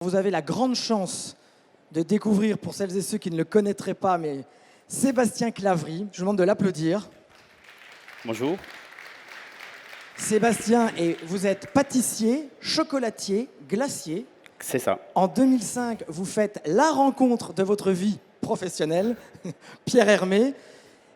Vous avez la grande chance de découvrir, pour celles et ceux qui ne le connaîtraient pas, mais Sébastien Claverie. Je vous demande de l'applaudir. Bonjour. Sébastien, et vous êtes pâtissier, chocolatier, glacier. C'est ça. En 2005, vous faites la rencontre de votre vie professionnelle, Pierre Hermé.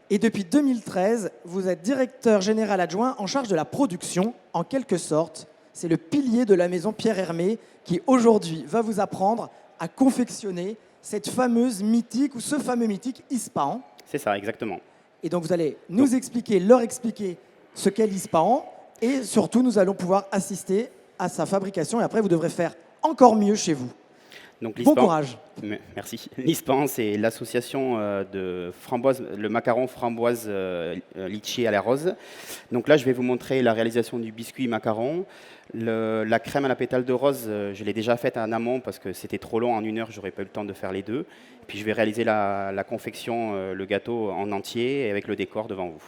Et depuis 2013, vous êtes directeur général adjoint en charge de la production. En quelque sorte, c'est le pilier de la maison Pierre Hermé qui, aujourd'hui, va vous apprendre à confectionner cette fameuse mythique, ou ce fameux mythique Ispahan. C'est ça, exactement. Et donc, vous allez nous expliquer, leur expliquer ce qu'est l'Ispahan. Et surtout, nous allons pouvoir assister à sa fabrication. Et après, vous devrez faire encore mieux chez vous. Donc, Bon courage. Merci. L'Ispahan, c'est l'association de framboise, le macaron framboise litchi à la rose. Donc là, je vais vous montrer la réalisation du biscuit macaron. La crème à la pétale de rose, je l'ai déjà faite en amont parce que c'était trop long. En 1 heure, j'aurais pas eu le temps de faire les deux. Puis je vais réaliser la confection, le gâteau en entier et avec le décor devant vous.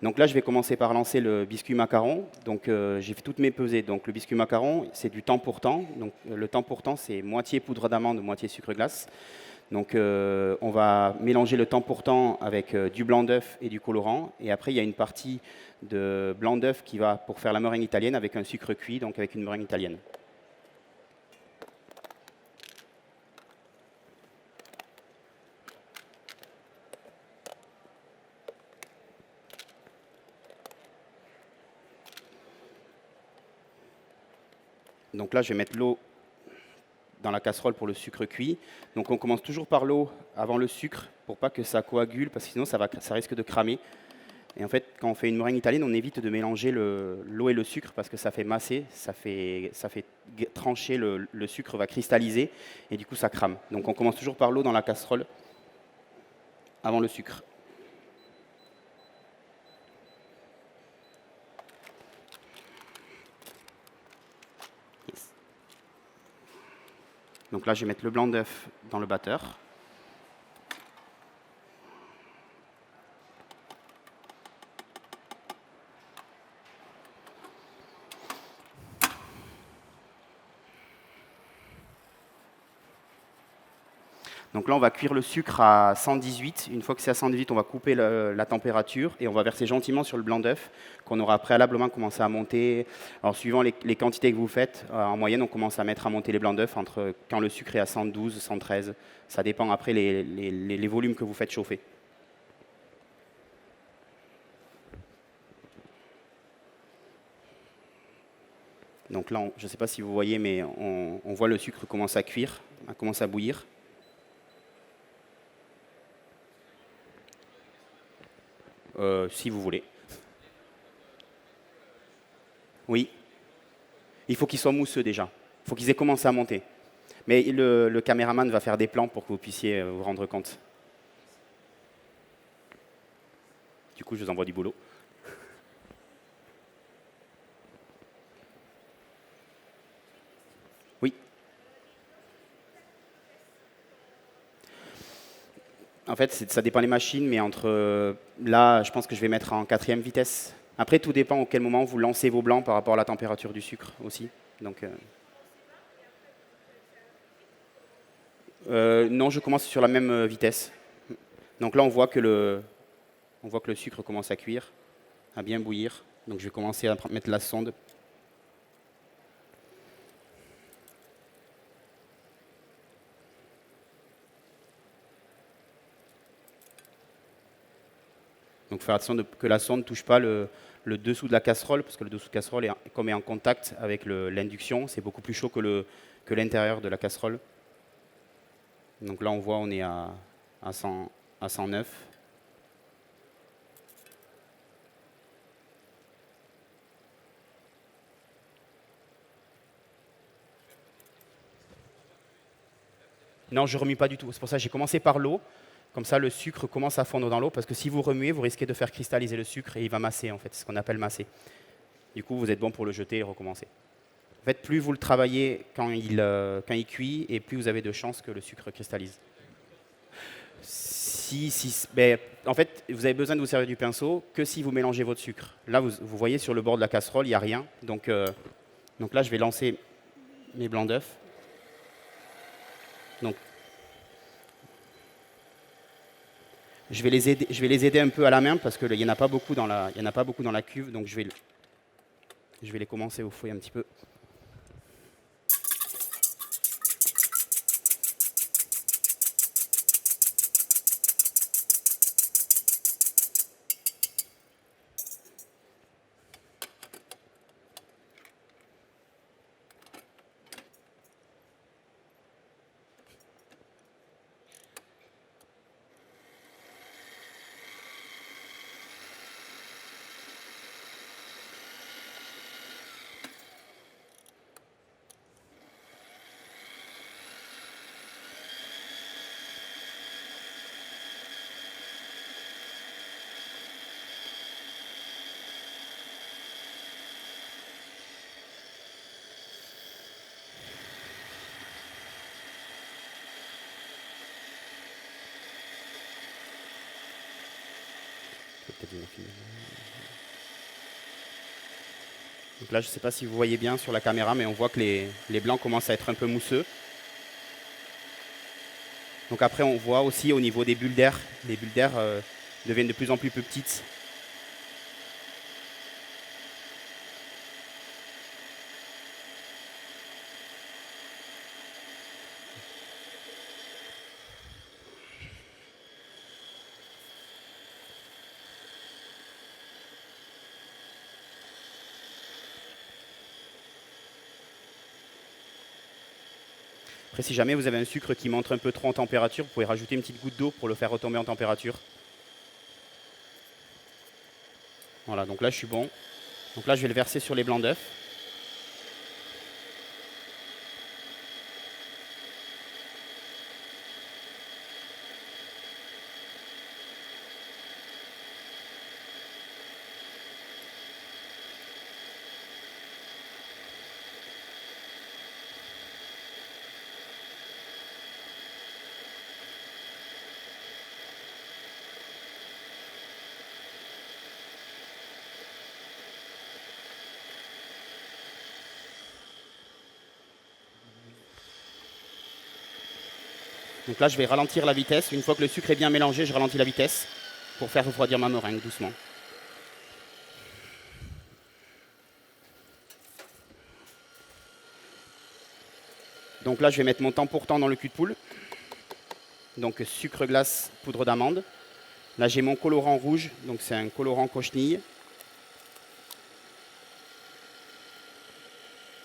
Donc là, je vais commencer par lancer le biscuit macaron. Donc j'ai fait toutes mes pesées. Donc le biscuit macaron, c'est du temps pour temps. Donc le temps pour temps, c'est moitié poudre d'amande, moitié sucre glace. Donc on va mélanger le temps pour temps avec du blanc d'œuf et du colorant. Et après, il y a une partie de blanc d'œuf qui va pour faire la meringue italienne avec un sucre cuit, donc avec une meringue italienne. Donc là, je vais mettre l'eau dans la casserole pour le sucre cuit. Donc on commence toujours par l'eau avant le sucre pour pas que ça coagule, parce que sinon ça risque de cramer. Et en fait, quand on fait une meringue italienne, on évite de mélanger l'eau et le sucre parce que ça fait masser, ça fait trancher, le sucre va cristalliser et du coup ça crame. Donc on commence toujours par l'eau dans la casserole avant le sucre. Donc là, je vais mettre le blanc d'œuf dans le batteur. Donc là, on va cuire le sucre à 118. Une fois que c'est à 118, on va couper la température et on va verser gentiment sur le blanc d'œuf qu'on aura préalablement commencé à monter. Alors, suivant les quantités que vous faites, en moyenne, on commence à monter les blancs d'œuf entre quand le sucre est à 112, 113. Ça dépend après les volumes que vous faites chauffer. Donc là, je ne sais pas si vous voyez, mais on voit le sucre commence à cuire, commence à bouillir. Si vous voulez. Oui. Il faut qu'ils soient mousseux déjà. Il faut qu'ils aient commencé à monter. Mais le caméraman va faire des plans pour que vous puissiez vous rendre compte. Du coup, je vous envoie du boulot. Oui. En fait, ça dépend des machines, mais là, je pense que je vais mettre en 4e vitesse. Après, tout dépend auquel moment vous lancez vos blancs par rapport à la température du sucre aussi. Donc, non, je commence sur la même vitesse. Donc là, on voit que le sucre commence à cuire, à bien bouillir. Donc, je vais commencer à mettre la sonde. Donc faire attention que la sonde ne touche pas le dessous de la casserole, parce que le dessous de la casserole, comme est en contact avec l'induction, c'est beaucoup plus chaud que l'intérieur de la casserole. Donc là, on voit, on est à 109. Non, je ne remue pas du tout. C'est pour ça que j'ai commencé par l'eau. Comme ça, le sucre commence à fondre dans l'eau, parce que si vous remuez, vous risquez de faire cristalliser le sucre et il va masser, en fait, c'est ce qu'on appelle masser. Du coup, vous êtes bon pour le jeter et recommencer. En fait, plus vous le travaillez quand il cuit, et plus vous avez de chances que le sucre cristallise. En fait, vous avez besoin de vous servir du pinceau que si vous mélangez votre sucre. Là, vous voyez sur le bord de la casserole, il n'y a rien. Donc là, je vais lancer mes blancs d'œufs. Donc, je vais les aider un peu à la main parce qu'il n'y en a pas beaucoup dans la cuve, donc je vais les commencer au fouet un petit peu. Donc là, je ne sais pas si vous voyez bien sur la caméra, mais on voit que les blancs commencent à être un peu mousseux. Donc après, on voit aussi au niveau des bulles d'air, les bulles d'air deviennent de plus en plus petites. Après, si jamais vous avez un sucre qui monte un peu trop en température, vous pouvez rajouter une petite goutte d'eau pour le faire retomber en température. Voilà, donc là, je suis bon. Donc là, je vais le verser sur les blancs d'œufs. Donc là, je vais ralentir la vitesse. Une fois que le sucre est bien mélangé, je ralentis la vitesse pour faire refroidir ma meringue doucement. Donc là, je vais mettre mon temps pour temps dans le cul de poule. Donc sucre glace, poudre d'amande. Là, j'ai mon colorant rouge, donc c'est un colorant cochenille.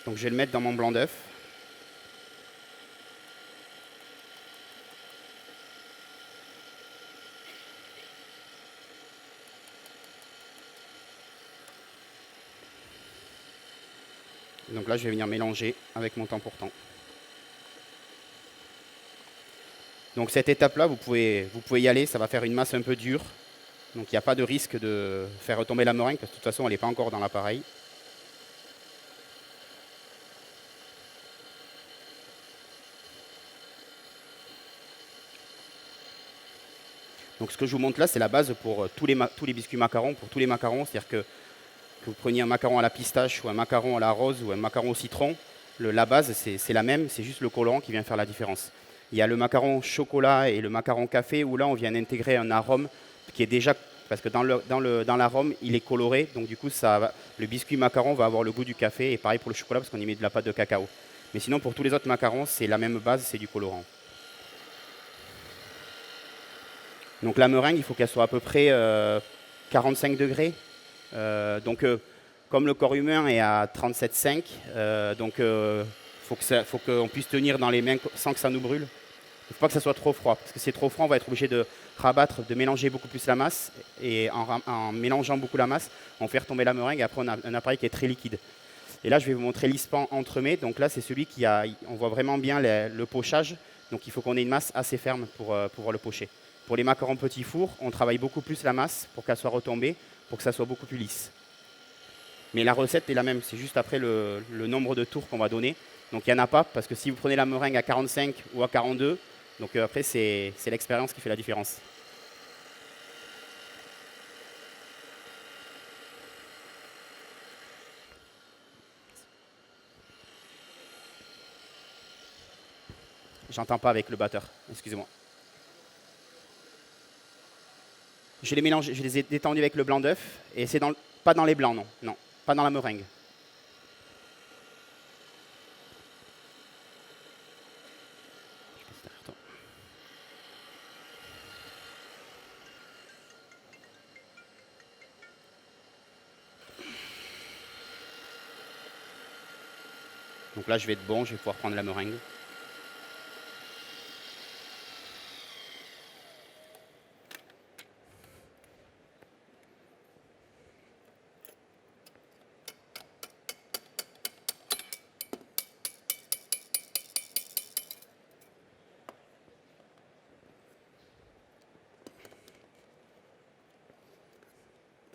Donc je vais le mettre dans mon blanc d'œuf. Donc là, je vais venir mélanger avec mon temps pour temps. Donc cette étape-là, vous pouvez y aller, ça va faire une masse un peu dure. Donc il n'y a pas de risque de faire retomber la meringue, parce que de toute façon, elle n'est pas encore dans l'appareil. Donc ce que je vous montre là, c'est la base pour tous les biscuits macarons, pour tous les macarons. C'est-à-dire que vous preniez un macaron à la pistache ou un macaron à la rose ou un macaron au citron, la base c'est la même, c'est juste le colorant qui vient faire la différence. Il y a le macaron chocolat et le macaron café où là on vient intégrer un arôme qui est déjà, parce que dans l'arôme il est coloré, donc du coup le biscuit macaron va avoir le goût du café, et pareil pour le chocolat parce qu'on y met de la pâte de cacao. Mais sinon pour tous les autres macarons c'est la même base, c'est du colorant. Donc la meringue il faut qu'elle soit à peu près 45 degrés. Comme le corps humain est à 37,5, faut qu'on puisse tenir dans les mains sans que ça nous brûle. Il ne faut pas que ça soit trop froid, parce que si c'est trop froid, on va être obligé de rabattre, de mélanger beaucoup plus la masse, et en mélangeant beaucoup la masse, on fait retomber la meringue, et après on a un appareil qui est très liquide. Et là, je vais vous montrer l'ispan entremets. Donc là, c'est celui on voit vraiment bien le pochage, donc il faut qu'on ait une masse assez ferme pour pouvoir le pocher. Pour les macarons petits fours, on travaille beaucoup plus la masse pour qu'elle soit retombée, pour que ça soit beaucoup plus lisse. Mais la recette est la même, c'est juste après le nombre de tours qu'on va donner. Donc il n'y en a pas, parce que si vous prenez la meringue à 45 ou à 42, donc après c'est l'expérience qui fait la différence. J'entends pas avec le batteur, excusez-moi. Je les mélange, je les ai détendus avec le blanc d'œuf et c'est pas dans les blancs, non, non, pas dans la meringue. Donc là, je vais être bon, je vais pouvoir prendre la meringue.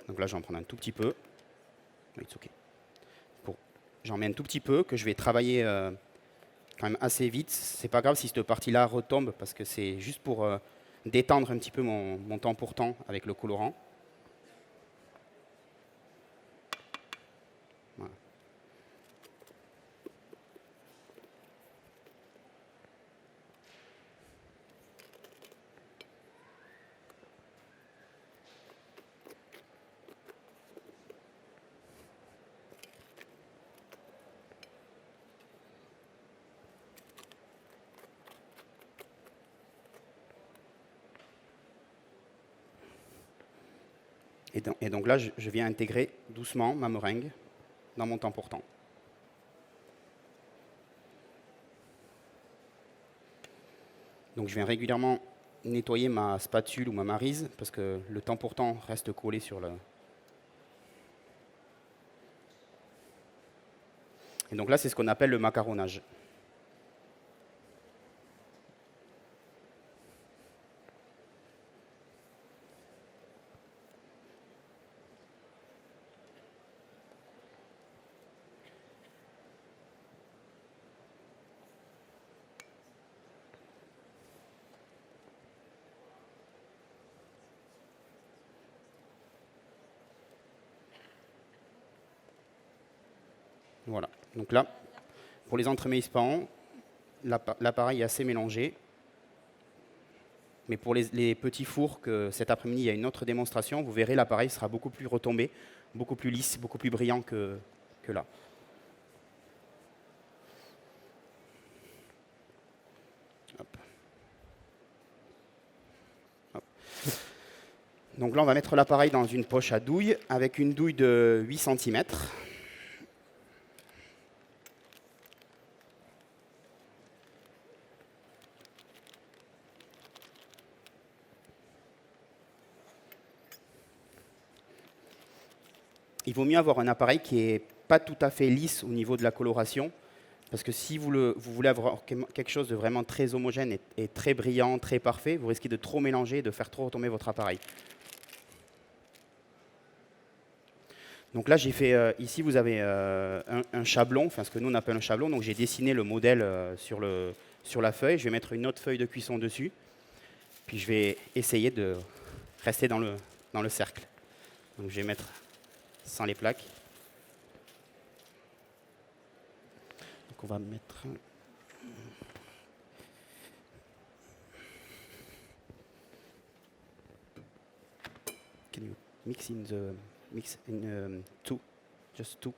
Donc là, j'en prends un tout petit peu. It's okay. J'en mets un tout petit peu que je vais travailler quand même assez vite. C'est pas grave si cette partie-là retombe parce que c'est juste pour détendre un petit peu mon temps pour temps avec le colorant. Voilà. Et donc là, je viens intégrer doucement ma meringue dans mon temps pour temps. Donc je viens régulièrement nettoyer ma spatule ou ma maryse parce que le temps pour temps reste collé sur le... Et donc là, c'est ce qu'on appelle le macaronnage. Voilà. Donc là, pour les entremets ispahan, l'appareil est assez mélangé. Mais pour les petits fours, que cet après-midi, il y a une autre démonstration, vous verrez, l'appareil sera beaucoup plus retombé, beaucoup plus lisse, beaucoup plus brillant que là. Hop. Hop. Donc là, on va mettre l'appareil dans une poche à douille avec une douille de 8 cm. Il vaut mieux avoir un appareil qui n'est pas tout à fait lisse au niveau de la coloration, parce que si vous voulez avoir quelque chose de vraiment très homogène et très brillant, très parfait, vous risquez de trop mélanger et de faire trop retomber votre appareil. Donc là, j'ai fait, ici vous avez un chablon, enfin ce que nous on appelle un chablon, donc j'ai dessiné le modèle sur la feuille, je vais mettre une autre feuille de cuisson dessus, puis je vais essayer de rester dans le cercle. Donc je vais mettre sans les plaques. Donc on va mettre... Can you mix in two, just two.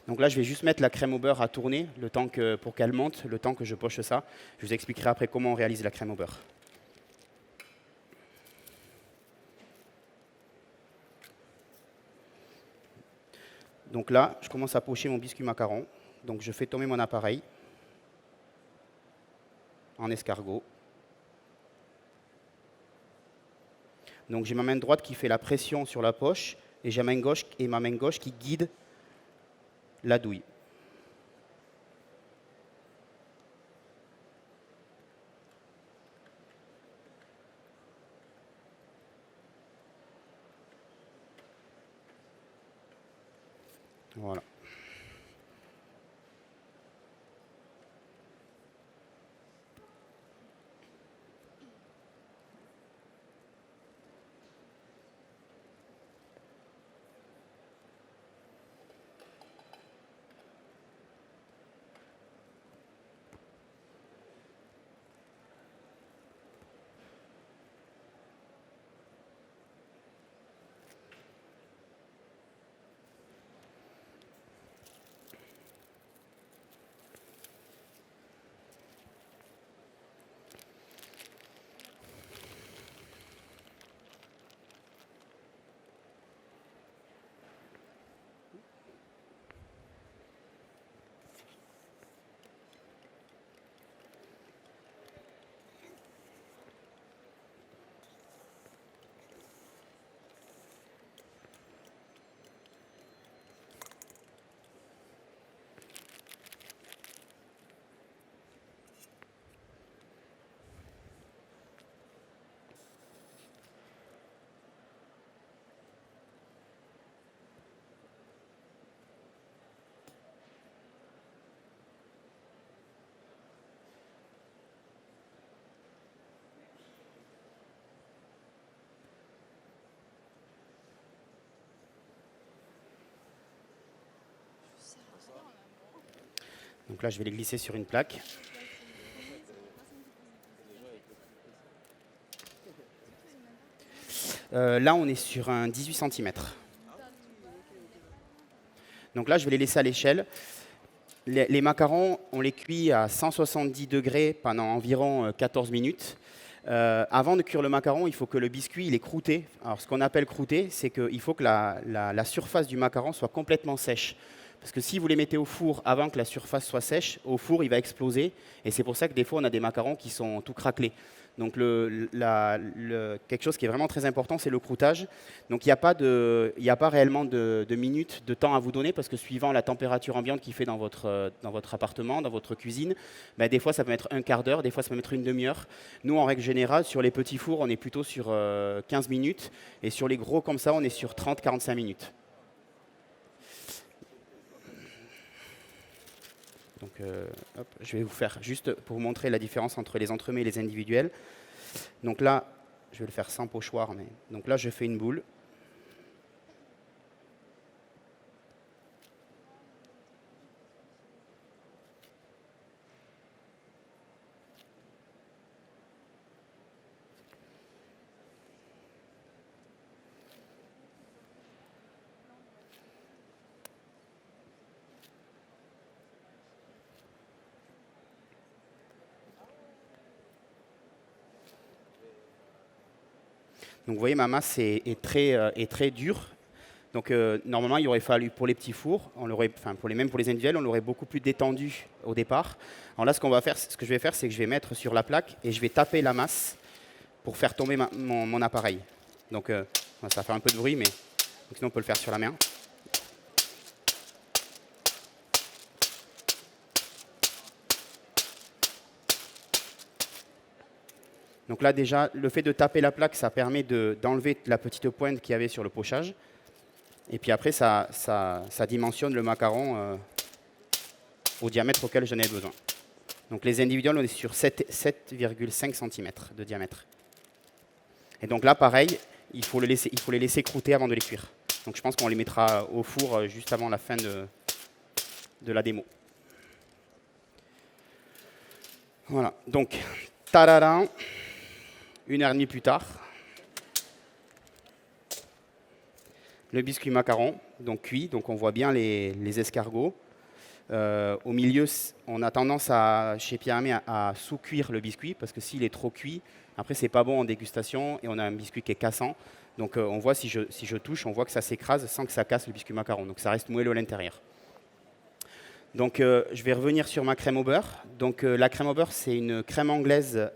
Donc là, je vais juste mettre la crème au beurre à tourner le temps pour qu'elle monte, le temps que je poche ça. Je vous expliquerai après comment on réalise la crème au beurre. Donc là, je commence à pocher mon biscuit macaron. Donc je fais tomber mon appareil en escargot. Donc j'ai ma main droite qui fait la pression sur la poche et j'ai ma main gauche qui guide la douille. Voilà. Donc là, je vais les glisser sur une plaque. Là, on est sur un 18 cm. Donc là, je vais les laisser à l'échelle. Les macarons, on les cuit à 170 degrés pendant environ 14 minutes. Avant de cuire le macaron, il faut que le biscuit il est croûté. Alors, ce qu'on appelle croûté, c'est qu'il faut que la surface du macaron soit complètement sèche. Parce que si vous les mettez au four avant que la surface soit sèche, au four, il va exploser. Et c'est pour ça que des fois, on a des macarons qui sont tout craquelés. Donc, quelque chose qui est vraiment très important, c'est le croûtage. Donc, il n'y a pas réellement de minutes, de temps à vous donner, parce que suivant la température ambiante qu'il fait dans votre appartement, dans votre cuisine, ben, des fois, ça peut mettre un quart d'heure, des fois, ça peut mettre une demi-heure. Nous, en règle générale, sur les petits fours, on est plutôt sur 15 minutes. Et sur les gros comme ça, on est sur 30-45 minutes. Donc, hop, je vais vous faire juste pour vous montrer la différence entre les entremets et les individuels. Donc là, je vais le faire sans pochoir, mais donc là, je fais une boule. Donc vous voyez, ma masse est très dure. Donc normalement, il aurait fallu, pour les petits fours, même pour les individuels, on l'aurait beaucoup plus détendu au départ. Alors là, ce que je vais faire, c'est que je vais mettre sur la plaque et je vais taper la masse pour faire tomber mon appareil. Donc ça va faire un peu de bruit, mais sinon on peut le faire sur la main. Donc là déjà, le fait de taper la plaque, ça permet d'enlever la petite pointe qu'il y avait sur le pochage. Et puis après, ça dimensionne le macaron au diamètre auquel j'en ai besoin. Donc les individuels, on est sur 7,5 cm de diamètre. Et donc là, pareil, il faut les laisser croûter avant de les cuire. Donc je pense qu'on les mettra au four juste avant la fin de la démo. Voilà, donc, tadadam, 1h30 plus tard, le biscuit macaron, donc cuit, donc on voit bien les escargots. Au milieu, on a tendance chez Pierre Hermé à sous-cuire le biscuit, parce que s'il est trop cuit, après c'est pas bon en dégustation et on a un biscuit qui est cassant. Donc on voit, si je touche, on voit que ça s'écrase sans que ça casse le biscuit macaron. Donc ça reste moelleux à l'intérieur. Donc je vais revenir sur ma crème au beurre. Donc la crème au beurre, c'est une crème anglaise,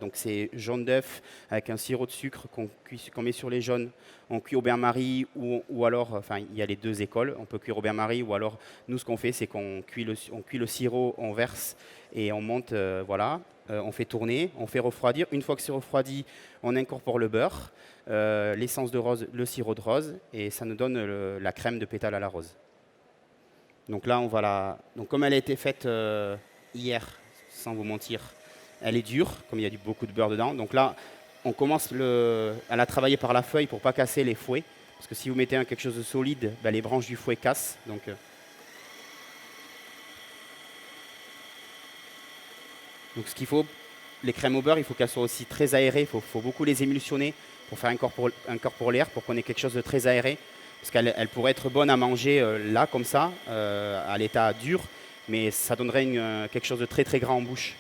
donc c'est jaune d'œuf avec un sirop de sucre qu'on met sur les jaunes. On cuit au bain-marie ou alors, enfin il y a les deux écoles, on peut cuire au bain-marie ou alors nous ce qu'on fait c'est qu'on cuit le sirop, on verse et on monte, voilà. On fait tourner, on fait refroidir. Une fois que c'est refroidi, on incorpore le beurre, l'essence de rose, le sirop de rose et ça nous donne la crème de pétale à la rose. Donc là, donc comme elle a été faite hier, sans vous mentir, elle est dure, comme il y a beaucoup de beurre dedans. Donc là, on commence à la travailler par la feuille pour ne pas casser les fouets. Parce que si vous mettez quelque chose de solide, ben, les branches du fouet cassent. Donc ce qu'il faut, les crèmes au beurre, il faut qu'elles soient aussi très aérées. Il faut beaucoup les émulsionner pour faire incorporer l'air, pour qu'on ait quelque chose de très aéré. Parce qu'elle pourrait être bonne à manger là, comme ça, à l'état dur, mais ça donnerait quelque chose de très très grand en bouche.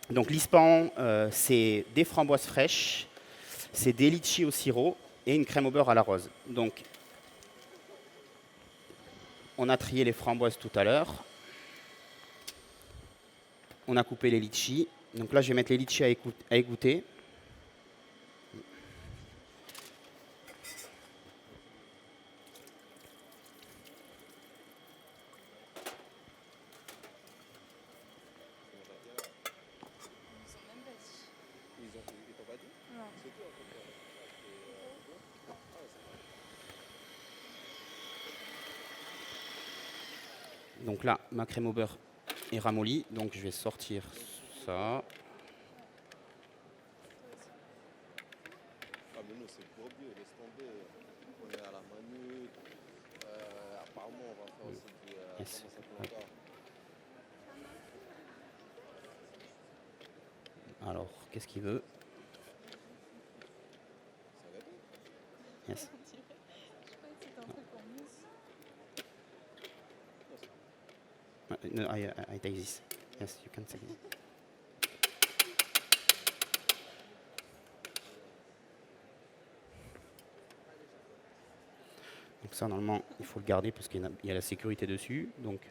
Donc l'ispahan, c'est des framboises fraîches, c'est des litchis au sirop et une crème au beurre à la rose. Donc, on a trié les framboises tout à l'heure. On a coupé les litchis. Donc là, je vais mettre les litchis à égoutter. Donc là, ma crème au beurre est ramollie, donc je vais sortir ça. Ah mais nous c'est bourbier, laisse tomber. On est à la manute. Apparemment on va faire aussi du Yes. comment ça s'appelle encore. Alors, qu'est-ce qu'il veut? Ça va être Yes. No, I take this. Yes, you can take it. Donc ça, normalement, il faut le garder parce qu'il y a la sécurité dessus. Donc,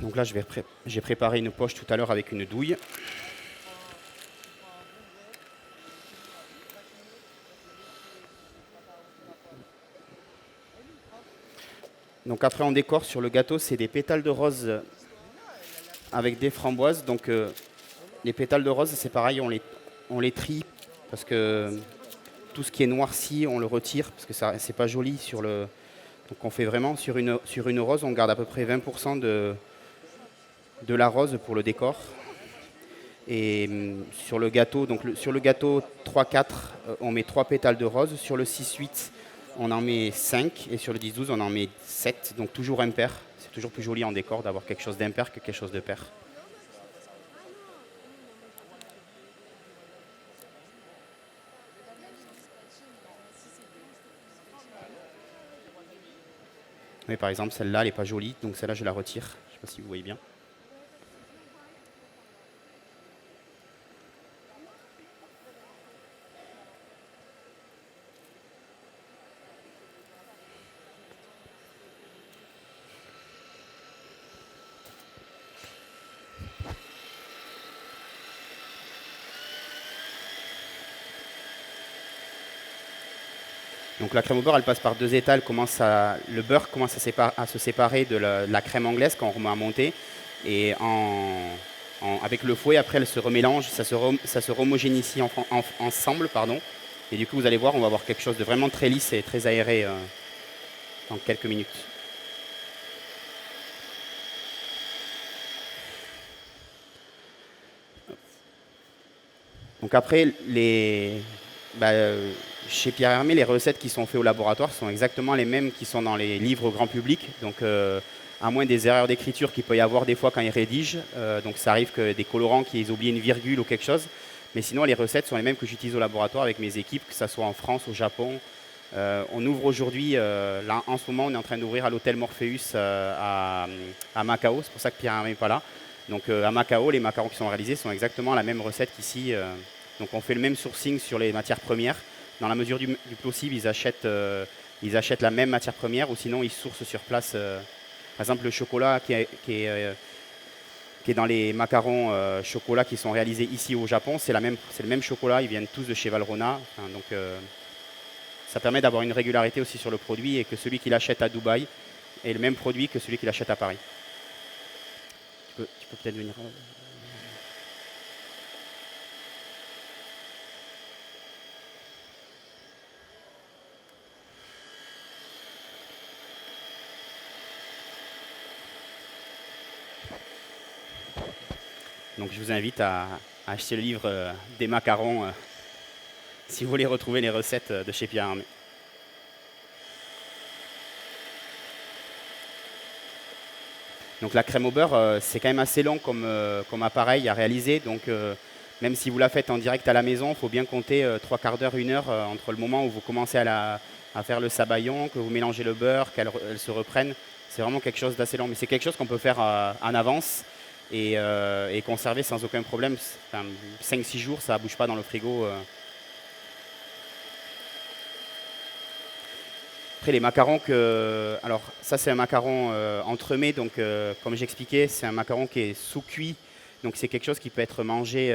donc là, j'ai préparé une poche tout à l'heure avec une douille. Donc après, on décore sur le gâteau, c'est des pétales de rose avec des framboises. Donc les pétales de rose, c'est pareil, on les trie parce que tout ce qui est noirci, on le retire parce que ça, c'est pas joli sur le. Donc on fait vraiment sur une rose, on garde à peu près 20% de la rose pour le décor. Et sur le gâteau, donc sur le gâteau 3-4, on met 3 pétales de rose. Sur le 6-8, on en met 5. Et sur le 10-12, on en met 7. Donc toujours impair. C'est toujours plus joli en décor d'avoir quelque chose d'impair que quelque chose de pair. Oui, par exemple, celle-là, elle n'est pas jolie. Donc celle-là, je la retire. Je ne sais pas si vous voyez bien. Donc la crème au beurre, elle passe par 2 étapes. Le beurre commence à se séparer de la crème anglaise quand on remet à monter. Et avec le fouet, après, elle se remélange, ça se homogénéifie ensemble. Pardon. Et du coup, vous allez voir, on va avoir quelque chose de vraiment très lisse et très aéré dans quelques minutes. Donc après, chez Pierre Hermé, les recettes qui sont faites au laboratoire sont exactement les mêmes qui sont dans les livres grand public. Donc, à moins des erreurs d'écriture qu'il peut y avoir des fois quand ils rédigent. Donc, ça arrive que des colorants qu'ils oublient une virgule ou quelque chose. Mais sinon, les recettes sont les mêmes que j'utilise au laboratoire avec mes équipes, que ce soit en France, au Japon. On ouvre aujourd'hui, là en ce moment, on est en train d'ouvrir à l'hôtel Morpheus à Macao. C'est pour ça que Pierre Hermé n'est pas là. Donc, à Macao, les macarons qui sont réalisés sont exactement la même recette qu'ici. Donc, on fait le même sourcing sur les matières premières. Dans la mesure du possible, ils achètent la même matière première ou sinon ils sourcent sur place. Par exemple, le chocolat qui est dans les macarons chocolat qui sont réalisés ici au Japon, c'est le même chocolat, ils viennent tous de chez Valrhona. Enfin, donc, ça permet d'avoir une régularité aussi sur le produit et que celui qui l'achète à Dubaï ait le même produit que celui qui l'achète à Paris. Tu peux peut-être venir. Donc je vous invite à acheter le livre des macarons si vous voulez retrouver les recettes de chez Pierre Hermé. Donc la crème au beurre, c'est quand même assez long comme appareil à réaliser. Donc même si vous la faites en direct à la maison, il faut bien compter 3 quarts d'heure, 1 heure entre le moment où vous commencez à faire le sabayon, que vous mélangez le beurre, qu'elle se reprenne. C'est vraiment quelque chose d'assez long. Mais c'est quelque chose qu'on peut faire en avance et conserver sans aucun problème. Enfin, 5-6 jours, ça ne bouge pas dans le frigo. Après, les macarons que... Alors, ça, c'est un macaron entremets. Donc, comme j'expliquais, c'est un macaron qui est sous-cuit. Donc, c'est quelque chose qui peut être mangé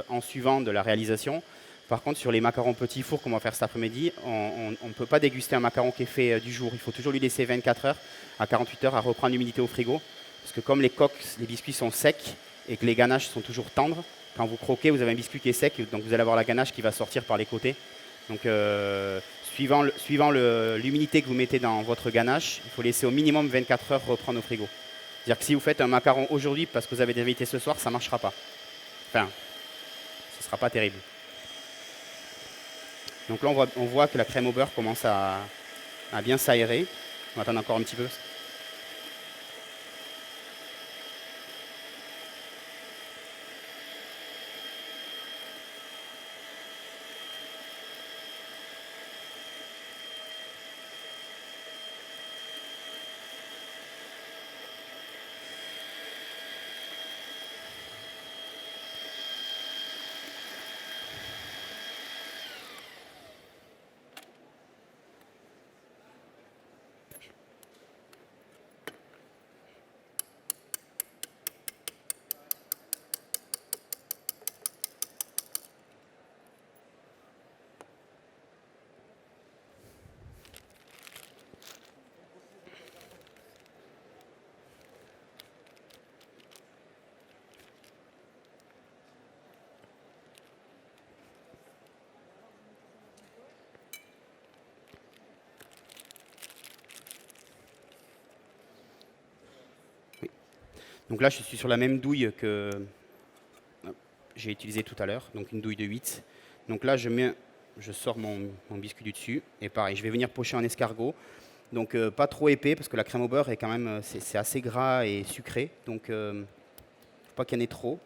en suivant de la réalisation. Par contre, sur les macarons petits fours qu'on va faire cet après-midi, on ne peut pas déguster un macaron qui est fait du jour. Il faut toujours lui laisser 24 heures à 48 heures à reprendre l'humidité au frigo. Parce que comme les coques, les biscuits sont secs et que les ganaches sont toujours tendres, quand vous croquez, vous avez un biscuit qui est sec. Donc, vous allez avoir la ganache qui va sortir par les côtés. Donc, suivant l'humidité que vous mettez dans votre ganache, il faut laisser au minimum 24 heures reprendre au frigo. C'est-à-dire que si vous faites un macaron aujourd'hui parce que vous avez des invités ce soir, ça ne marchera pas. Enfin, ce ne sera pas terrible. Donc là, on voit que la crème au beurre commence à bien s'aérer. On va attendre encore un petit peu. Donc là, je suis sur la même douille que j'ai utilisée tout à l'heure, donc une douille de 8. Donc là, je sors mon biscuit du dessus, et pareil, je vais venir pocher en escargot. Donc pas trop épais, parce que la crème au beurre est quand même, c'est assez gras et sucré, donc faut pas qu'il y en ait trop.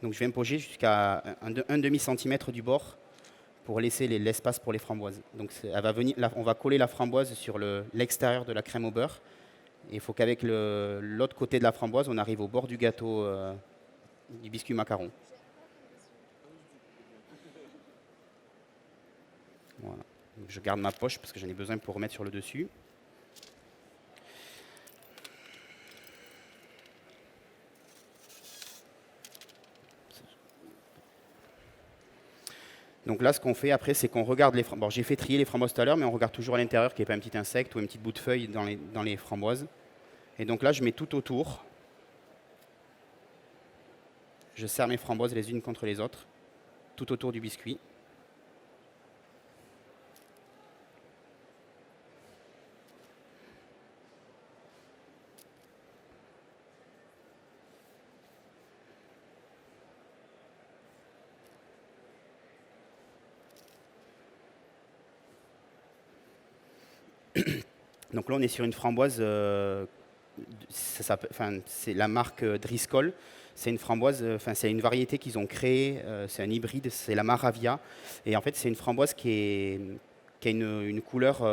Donc je vais me pocher jusqu'à un demi-centimètre du bord, pour laisser l'espace pour les framboises. Donc on va coller la framboise sur l'extérieur de la crème au beurre. Et il faut qu'avec l'autre côté de la framboise, on arrive au bord du gâteau du biscuit macaron. Voilà. Donc je garde ma poche parce que j'en ai besoin pour remettre sur le dessus. Donc là, ce qu'on fait après, c'est qu'on regarde les framboises. Bon, j'ai fait trier les framboises tout à l'heure, mais on regarde toujours à l'intérieur qu'il n'y ait pas un petit insecte ou un petit bout de feuille dans les framboises. Et donc là, je mets tout autour. Je serre mes framboises les unes contre les autres, tout autour du biscuit. Donc là, on est sur une framboise, c'est la marque Driscoll. C'est une framboise, c'est une variété qu'ils ont créée, c'est un hybride, c'est la Maravia. Et en fait, c'est une framboise qui a une couleur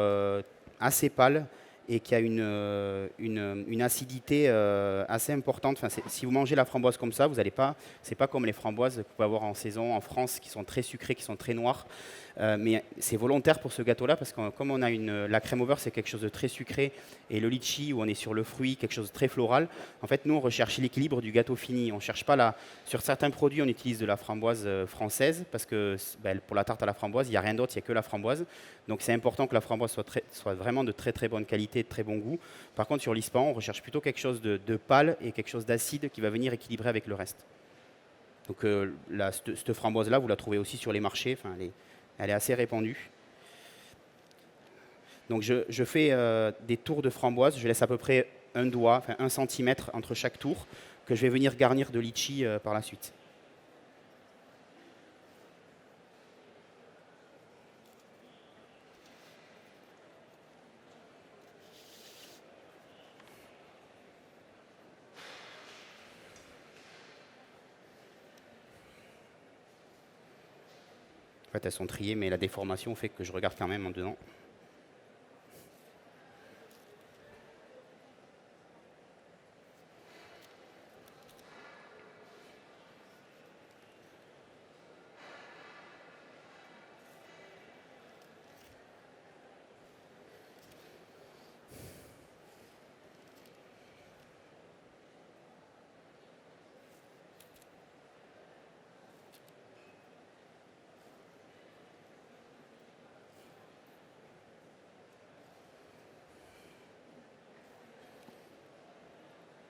assez pâle et qui a une acidité assez importante. Si vous mangez la framboise comme ça, vous n'allez pas, c'est pas comme les framboises que vous pouvez avoir en saison en France, qui sont très sucrées, qui sont très noires. Mais c'est volontaire pour ce gâteau-là, parce que comme on a la crème au beurre, c'est quelque chose de très sucré, et le litchi, où on est sur le fruit, quelque chose de très floral. En fait, nous, on recherche l'équilibre du gâteau fini. On cherche pas Sur certains produits, on utilise de la framboise française, parce que pour la tarte à la framboise, il n'y a rien d'autre, il n'y a que la framboise. Donc c'est important que la framboise soit vraiment de très très bonne qualité, de très bon goût. Par contre, sur l'Ispan, on recherche plutôt quelque chose de pâle et quelque chose d'acide qui va venir équilibrer avec le reste. Donc cette framboise-là, vous la trouvez aussi sur les marchés. Elle est assez répandue. Donc je fais des tours de framboise. Je laisse à peu près un doigt, 1 centimètre entre chaque tour, que je vais venir garnir de litchi par la suite. En fait, elles sont triées, mais la déformation fait que je regarde quand même en dedans.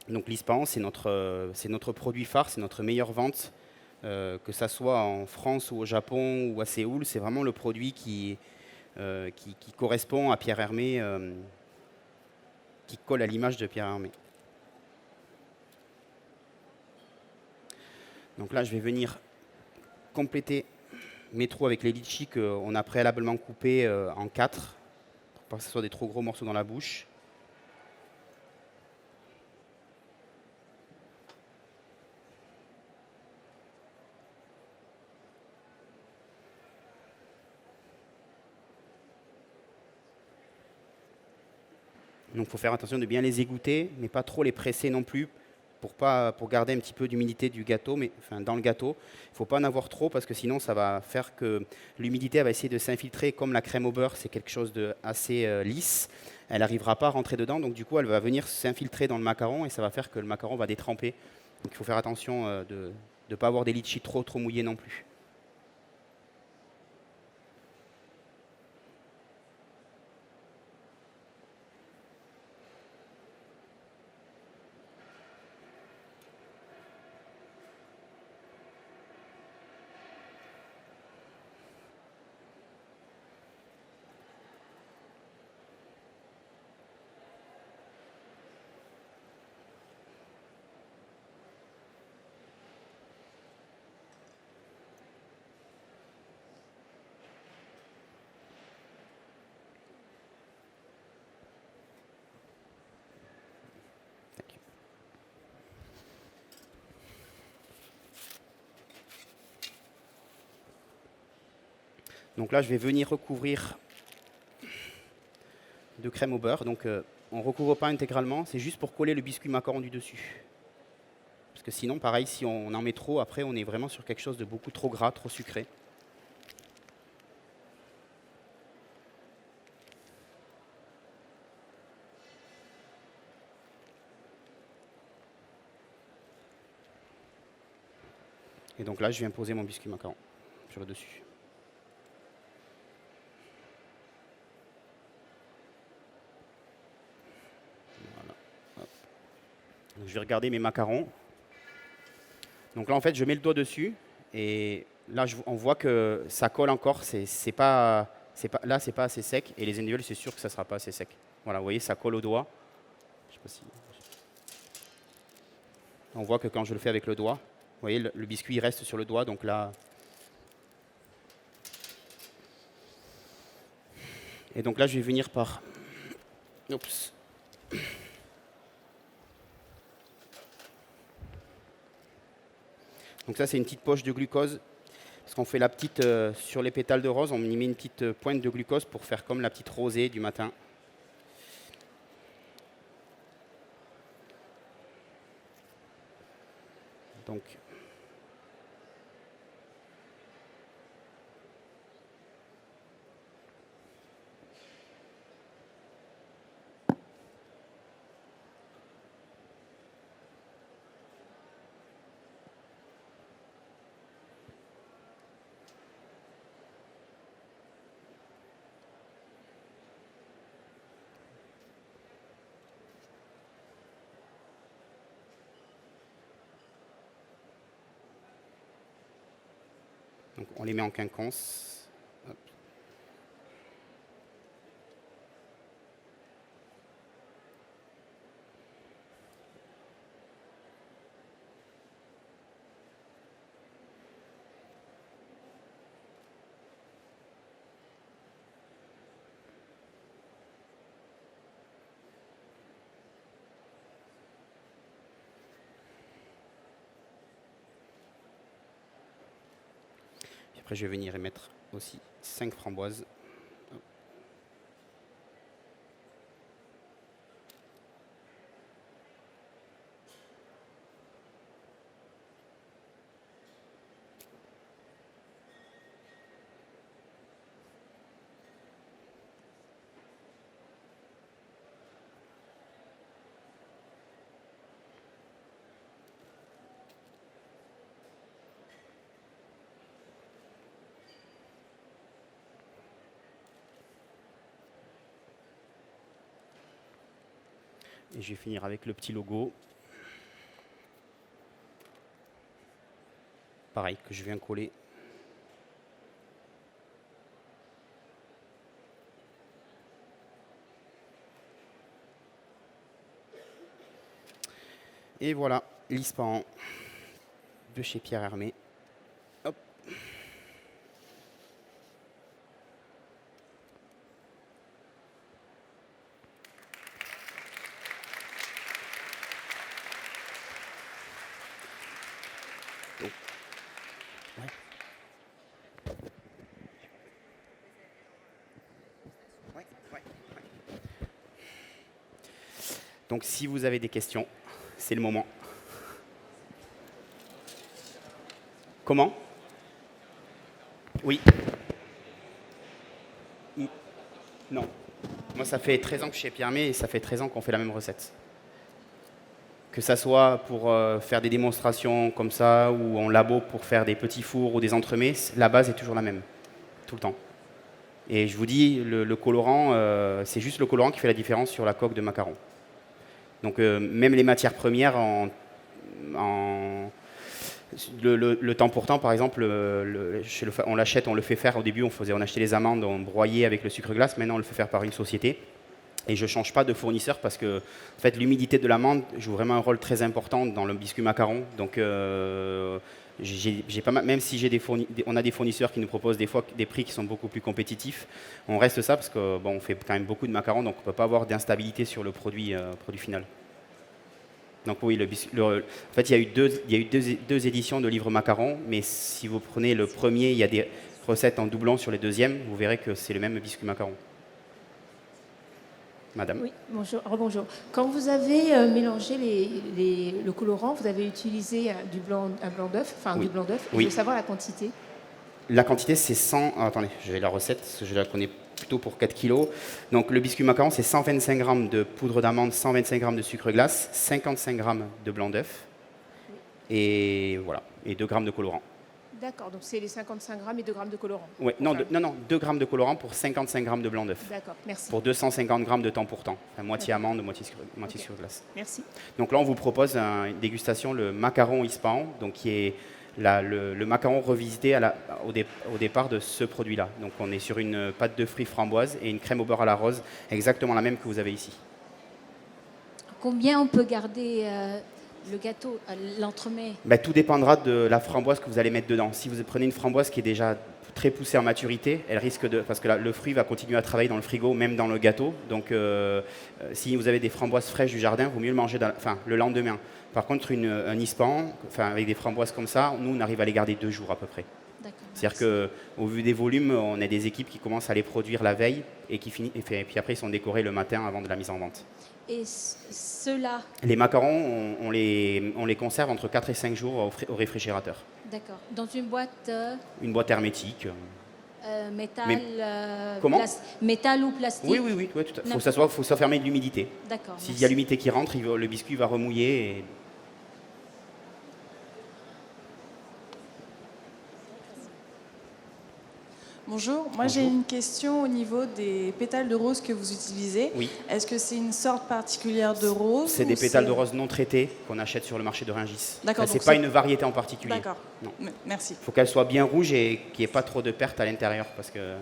Donc l'ISPAN, c'est notre produit phare, c'est notre meilleure vente, que ça soit en France ou au Japon ou à Séoul. C'est vraiment le produit qui correspond à Pierre Hermé, qui colle à l'image de Pierre Hermé. Donc là, je vais venir compléter mes trous avec les litchis qu'on a préalablement coupés en 4, pour pas que ce soit des trop gros morceaux dans la bouche. Donc il faut faire attention de bien les égoutter, mais pas trop les presser non plus, pour garder un petit peu d'humidité du gâteau, mais enfin, dans le gâteau. Il ne faut pas en avoir trop parce que sinon ça va faire que l'humidité va essayer de s'infiltrer. Comme la crème au beurre, c'est quelque chose d'assez lisse, elle n'arrivera pas à rentrer dedans, donc du coup elle va venir s'infiltrer dans le macaron et ça va faire que le macaron va détremper. Donc il faut faire attention de ne pas avoir des litchis trop mouillés non plus. Donc là, je vais venir recouvrir de crème au beurre. Donc on ne recouvre pas intégralement, c'est juste pour coller le biscuit macaron du dessus. Parce que sinon, pareil, si on en met trop, après, on est vraiment sur quelque chose de beaucoup trop gras, trop sucré. Et donc là, je viens poser mon biscuit macaron sur le dessus. Voilà. Hop. Donc, je vais regarder mes macarons. Donc là, en fait, je mets le doigt dessus et là, on voit que ça colle encore. Là, c'est pas assez sec et les individuels, c'est sûr que ça sera pas assez sec. Voilà, vous voyez, ça colle au doigt. Je sais pas si... On voit que quand je le fais avec le doigt, vous voyez, le biscuit reste sur le doigt. Donc là, et donc là, je vais venir par... Oups. Donc ça, c'est une petite poche de glucose. Parce qu'on fait la petite, sur les pétales de rose, on y met une petite pointe de glucose pour faire comme la petite rosée du matin. Donc, on les met en quinconce. Hop. Puis après, je vais venir y mettre aussi 5 framboises. Hop. Et je vais finir avec le petit logo. pareil, que je viens coller. Et voilà, l'ispahan de chez Pierre Hermé. Hop. Donc, ouais. Donc si vous avez des questions, c'est le moment. Comment? Oui. Non. Moi, ça fait 13 ans que je suis chez Pierre Hermé et ça fait 13 ans qu'on fait la même recette. Que ça soit pour faire des démonstrations comme ça ou en labo pour faire des petits fours ou des entremets, la base est toujours la même, tout le temps. Et je vous dis, le colorant, c'est juste le colorant qui fait la différence sur la coque de macaron. Donc même les matières premières, le temps pour temps, par exemple, on l'achète, on le fait faire. Au début, on achetait les amandes, on broyait avec le sucre glace. Maintenant, on le fait faire par une société. Et je ne change pas de fournisseur parce que en fait, l'humidité de l'amande joue vraiment un rôle très important dans le biscuit macaron. Donc, même si on a des fournisseurs qui nous proposent des fois des prix qui sont beaucoup plus compétitifs, on reste ça parce que bon, on fait quand même beaucoup de macarons, donc on ne peut pas avoir d'instabilité sur le produit final. Donc oui, en fait, il y a eu deux éditions de livre macaron, mais si vous prenez le premier, il y a des recettes en doublant sur les deuxièmes, vous verrez que c'est le même biscuit macaron. Madame. Oui, bonjour. Rebonjour. Quand vous avez mélangé le colorant, vous avez utilisé un blanc d'œuf, enfin Oui. du blanc d'œuf. Oui. Je veux savoir la quantité. La quantité, c'est 100... attendez, j'ai la recette, parce que je la connais plutôt pour 4 kilos. Donc le biscuit macaron, c'est 125 g de poudre d'amande, 125 g de sucre glace, 55 g de blanc d'œuf, et voilà, et 2 g de colorant. D'accord, donc c'est les 55 grammes et 2 grammes de colorant. Ouais, non, 2 g de colorant pour 55 g de blanc d'œuf. D'accord, merci. Pour 250 g de temps pour temps. Enfin, moitié amande, moitié sucre glace. Merci. Donc là, on vous propose une dégustation, le macaron ispahan, donc qui est le macaron revisité au départ de ce produit-là. Donc on est sur une pâte de fruits framboise et une crème au beurre à la rose, exactement la même que vous avez ici. Combien on peut garder le gâteau, l'entremet? Tout dépendra de la framboise que vous allez mettre dedans. Si vous prenez une framboise qui est déjà très poussée en maturité, elle risque parce que le fruit va continuer à travailler dans le frigo, même dans le gâteau. Donc si vous avez des framboises fraîches du jardin, il vaut mieux le manger le lendemain. Par contre, un ispahan, avec des framboises comme ça, nous, on arrive à les garder 2 jours à peu près. C'est-à-dire qu'au vu des volumes, on a des équipes qui commencent à les produire la veille et puis après, ils sont décorés le matin avant de la mise en vente. Et ceux-là? Les macarons, on les conserve entre 4 et 5 jours au réfrigérateur. D'accord. Dans une boîte Une boîte hermétique. métal, comment métal ou plastique? Oui, tout à fait. Faut s'enfermer de l'humidité. D'accord. S'il y a l'humidité qui rentre, le biscuit va remouiller. Et... Bonjour, moi j'ai une question au niveau des pétales de rose que vous utilisez. Oui. Est-ce que c'est une sorte particulière de rose? C'est des pétales de rose non traités qu'on achète sur le marché de Rungis. D'accord. C'est pas une variété en particulier. D'accord. Non. Merci. Il faut qu'elle soit bien rouge et qu'il n'y ait pas trop de pertes à l'intérieur parce que...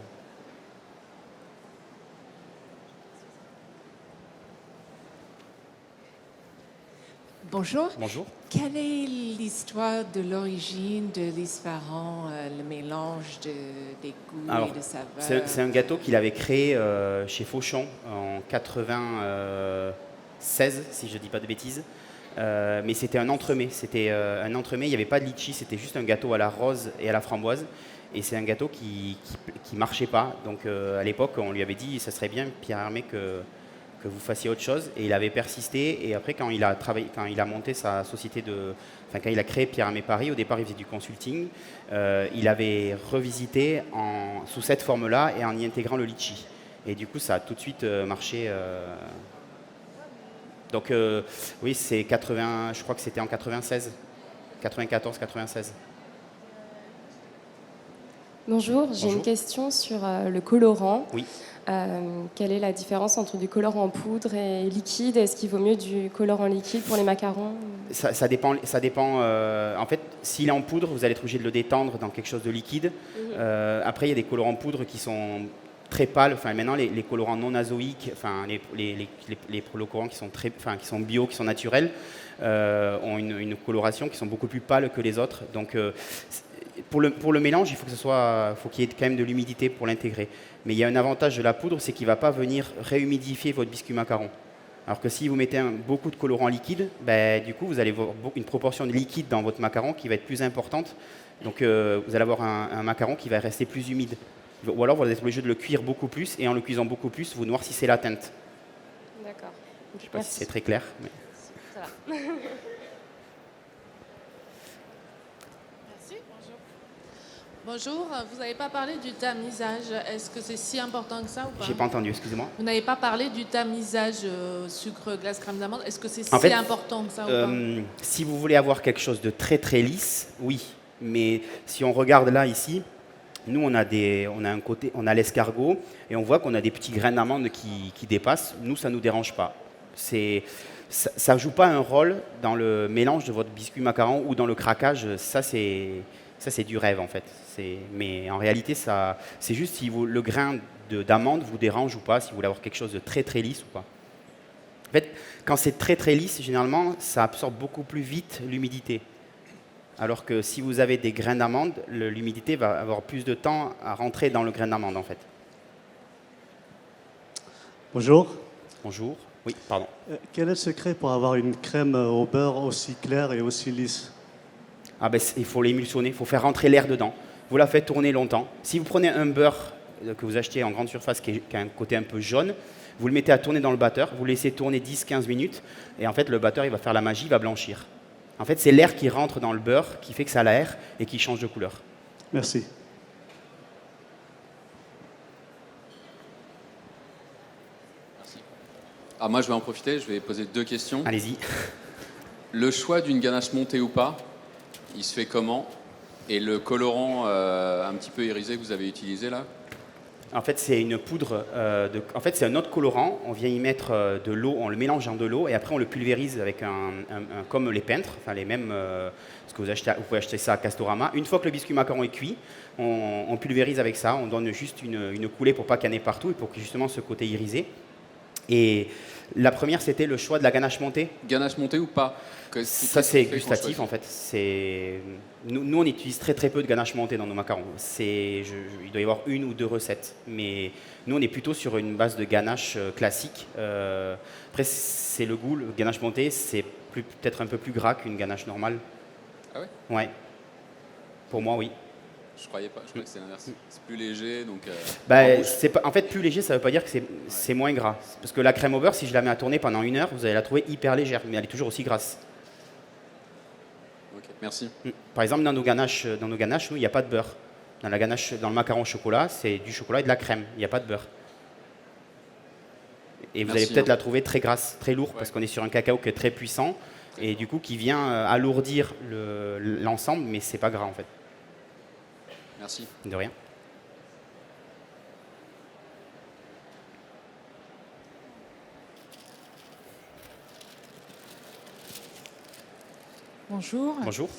Bonjour. Bonjour. Quelle est l'histoire de l'origine de l'ispahan, le mélange des goûts et de saveurs? C'est un gâteau qu'il avait créé chez Fauchon en 96, si je ne dis pas de bêtises. Mais c'était un entremets. Il n'y avait pas de litchi, c'était juste un gâteau à la rose et à la framboise. Et c'est un gâteau qui marchait pas. Donc à l'époque, on lui avait dit, ça serait bien, Pierre Hermé, que vous fassiez autre chose, et il avait persisté. Et après, quand il a monté sa société quand il a créé Pierre Hermé Paris, au départ il faisait du consulting, il avait revisité sous cette forme-là et en y intégrant le litchi. Et du coup, ça a tout de suite marché. Donc oui, c'est 80, je crois que c'était en 96, 94, 96. Bonjour, j'ai une question sur le colorant. Oui. Quelle est la différence entre du colorant en poudre et liquide? Est-ce qu'il vaut mieux du colorant liquide pour les macarons? Ça dépend. En fait, s'il est en poudre, vous allez être obligé de le détendre dans quelque chose de liquide. Après, il y a des colorants en poudre qui sont très pâles. Enfin, maintenant, les colorants non azoïques, enfin, les colorants qui sont bio, qui sont naturels, ont une coloration qui sont beaucoup plus pâles que les autres. Donc, pour le mélange, il faut qu'il y ait quand même de l'humidité pour l'intégrer. Mais il y a un avantage de la poudre, c'est qu'il ne va pas venir réhumidifier votre biscuit macaron. Alors que si vous mettez beaucoup de colorant liquide, du coup, vous allez avoir une proportion de liquide dans votre macaron qui va être plus importante. Donc, vous allez avoir un macaron qui va rester plus humide. Ou alors, vous allez être obligé de le cuire beaucoup plus, et en le cuisant beaucoup plus, vous noircissez la teinte. D'accord. Je ne sais pas si c'est très clair. Mais... Ça va. Bonjour, vous n'avez pas parlé du tamisage. Est-ce que c'est si important que ça ou pas? J'ai pas entendu, excusez-moi. Vous n'avez pas parlé du tamisage sucre, glace, crème d'amande. Est-ce que c'est En fait, important que ça ou pas? Si vous voulez avoir quelque chose de très très lisse, oui. Mais si on regarde là, ici, nous on a l'escargot et on voit qu'on a des petits grains d'amande qui dépassent. Nous, ça ne nous dérange pas. Ça ne joue pas un rôle dans le mélange de votre biscuit macaron ou dans le craquage. Ça, c'est du rêve en fait. Mais en réalité, c'est juste si le grain d'amande vous dérange ou pas, si vous voulez avoir quelque chose de très très lisse ou pas. En fait, quand c'est très très lisse, généralement, ça absorbe beaucoup plus vite l'humidité. Alors que si vous avez des grains d'amande, l'humidité va avoir plus de temps à rentrer dans le grain d'amande en fait. Bonjour. Bonjour. Oui, pardon. Quel est le secret pour avoir une crème au beurre aussi claire et aussi lisse? Il faut l'émulsionner, il faut faire rentrer l'air dedans. Vous la faites tourner longtemps. Si vous prenez un beurre que vous achetez en grande surface qui a un côté un peu jaune, vous le mettez à tourner dans le batteur, vous laissez tourner 10-15 minutes et en fait le batteur il va faire la magie, il va blanchir. En fait c'est l'air qui rentre dans le beurre qui fait que ça a l'air et qui change de couleur. Merci. Alors moi je vais en profiter, je vais poser 2 questions. Allez-y. Le choix d'une ganache montée ou pas, il se fait comment? Et le colorant un petit peu irisé que vous avez utilisé là? En fait, c'est une poudre. En fait, c'est un autre colorant. On vient y mettre de l'eau, on le mélange dans de l'eau et après on le pulvérise avec comme les peintres, enfin les mêmes. Ce que vous pouvez acheter ça à Castorama. Une fois que le biscuit macaron est cuit, on pulvérise avec ça. On donne juste une coulée pour pas qu'il y en ait partout et pour que justement ce côté irisé. Et la première, c'était le choix de la ganache montée. Ganache montée ou pas? Ça, c'est gustatif en fait. Nous, on utilise très très peu de ganache montée dans nos macarons. Il doit y avoir 1 ou 2 recettes. Mais nous, on est plutôt sur une base de ganache classique. Après, c'est le goût. Le ganache montée, c'est peut-être un peu plus gras qu'une ganache normale. Ah ouais? Ouais. Pour moi, oui. Je croyais pas, je croyais que c'est l'inverse. C'est plus léger, donc... en fait, plus léger, ça ne veut pas dire que c'est moins gras. Parce que la crème au beurre, si je la mets à tourner pendant 1 heure, vous allez la trouver hyper légère, mais elle est toujours aussi grasse. Ok, merci. Par exemple, dans nos ganaches, nous, il n'y a pas de beurre. Dans le macaron au chocolat, c'est du chocolat et de la crème. Il n'y a pas de beurre. Et vous allez peut-être la trouver très grasse, très lourde, parce qu'on est sur un cacao qui est très puissant, et du coup, qui vient alourdir l'ensemble, mais c'est pas gras en fait. Merci. De rien. Bonjour. Bonjour.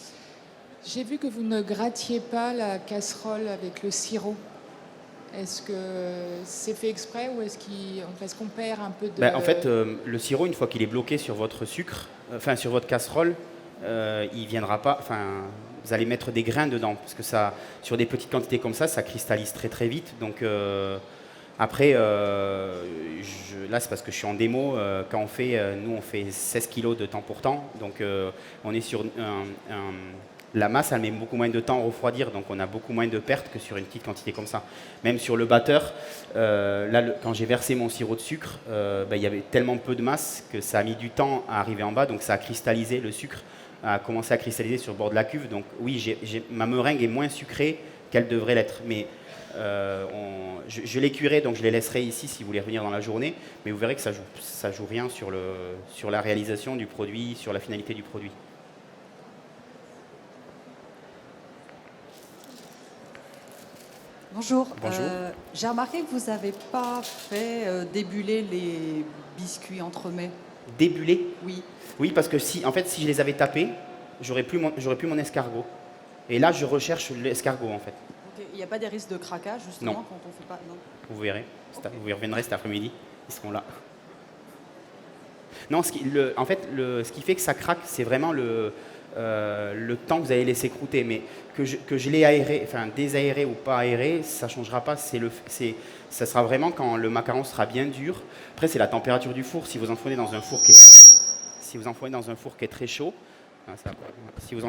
J'ai vu que vous ne grattiez pas la casserole avec le sirop. Est-ce que c'est fait exprès ou est-ce qu'on perd un peu de... En fait, le sirop, une fois qu'il est bloqué sur votre sucre, sur votre casserole, il viendra pas. Vous allez mettre des grains dedans parce que ça, sur des petites quantités comme ça cristallise très très vite. Donc après, là c'est parce que je suis en démo. Quand on fait, nous on fait 16 kg de temps pour temps. Donc on est sur la masse, elle met beaucoup moins de temps à refroidir, donc on a beaucoup moins de pertes que sur une petite quantité comme ça. Même sur le batteur, quand j'ai versé mon sirop de sucre, il y avait tellement peu de masse que ça a mis du temps à arriver en bas, donc ça a cristallisé, le sucre a commencé à cristalliser sur le bord de la cuve. Donc oui, ma meringue est moins sucrée qu'elle devrait l'être, mais je les cuirai, donc je les laisserai ici si vous voulez revenir dans la journée, mais vous verrez que ça joue rien sur la réalisation du produit, sur la finalité du produit. Bonjour. Bonjour. J'ai remarqué que vous n'avez pas fait débuler les biscuits entremets. Débulé? Oui. Oui, parce que si je les avais tapés, j'aurais plus mon escargot. Et là, je recherche l'escargot, en fait. Ok. Il n'y a pas des risques de craquage, justement, Non. quand on fait pas... Non. Vous verrez. Vous y reviendrez cet après-midi. Ils seront là. Non, ce qui fait que ça craque, c'est vraiment le temps que vous allez laisser croûter. Mais que je l'ai aéré, enfin désaéré ou pas aéré, ça ne changera pas. Ça sera vraiment quand le macaron sera bien dur. Après, c'est la température du four. Si vous enfournez dans un four qui est très chaud, si vous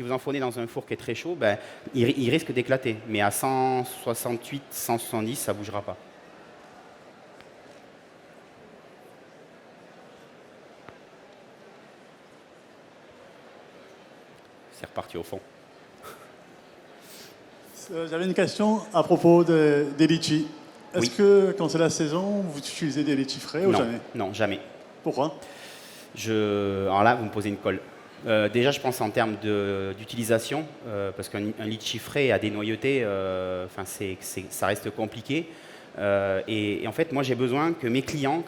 enfournez dans un four qui est très chaud, ben, il risque d'éclater. Mais à 168, 170, ça ne bougera pas. C'est reparti au fond. J'avais une question à propos des litchis. Est-ce Oui. que, quand c'est la saison, vous utilisez des litchis frais ou Non, jamais? non, jamais. Pourquoi? Alors là, vous me posez une colle. Déjà, je pense en termes d'utilisation, parce qu'un litchi frais à dénoyauter, ça reste compliqué. Et en fait, moi, j'ai besoin que mes clients,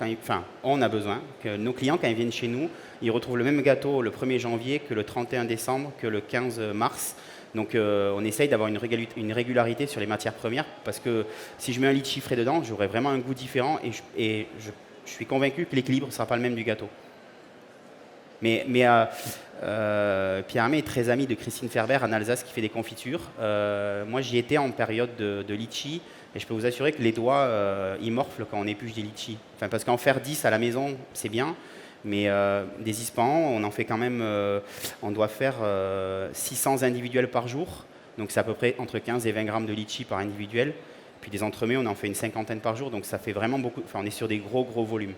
on a besoin que nos clients, quand ils viennent chez nous, ils retrouvent le même gâteau le 1er janvier que le 31 décembre, que le 15 mars. Donc, on essaye d'avoir une régularité sur les matières premières, parce que si je mets un litchi frais dedans, j'aurai vraiment un goût différent, et je suis convaincu que l'équilibre ne sera pas le même du gâteau. Mais Pierre Hermé est très ami de Christine Ferber en Alsace qui fait des confitures. Moi, j'y étais en période de litchi, et je peux vous assurer que les doigts, ils morflent quand on épluche des litchis. Enfin, parce qu'en faire 10 à la maison, c'est bien, mais des ispans, on en fait quand même, on doit faire 600 individuels par jour. Donc c'est à peu près entre 15 et 20 grammes de litchi par individuel. Puis des entremets, on en fait une cinquantaine par jour, donc ça fait vraiment beaucoup. Enfin, on est sur des gros volumes.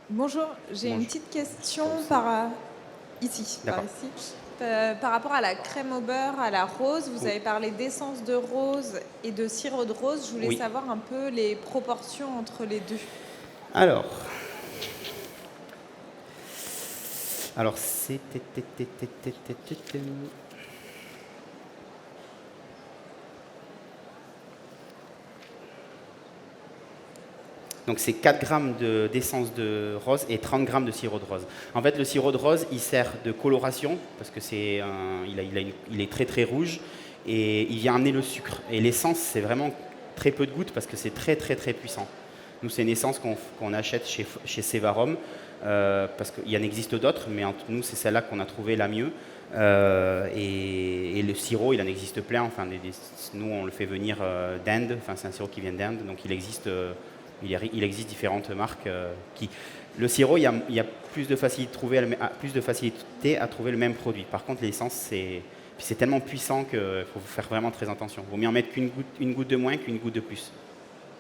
Bonjour, j'ai une petite question par rapport à la crème au beurre, à la rose. Vous avez parlé d'essence de rose et de sirop de rose. Je voulais savoir un peu les proportions entre les deux. Alors donc c'est 4 grammes d'essence de rose et 30 grammes de sirop de rose. En fait, le sirop de rose, il sert de coloration parce que il est très très rouge et il vient amener le sucre. Et l'essence, c'est vraiment très peu de gouttes parce que c'est très très très puissant. Nous, c'est une essence qu'on achète chez Sevarom parce qu'il y en existe d'autres, mais entre nous, c'est celle-là qu'on a trouvé la mieux. Et le sirop, il en existe plein. Enfin, nous, on le fait venir d'Inde. Enfin, c'est un sirop qui vient d'Inde, donc il existe différentes marques Le sirop, il y a plus de facilité à trouver le même produit. Par contre, l'essence, c'est tellement puissant qu'il faut faire vraiment très attention. Il vaut mieux en mettre une goutte de moins qu'une goutte de plus.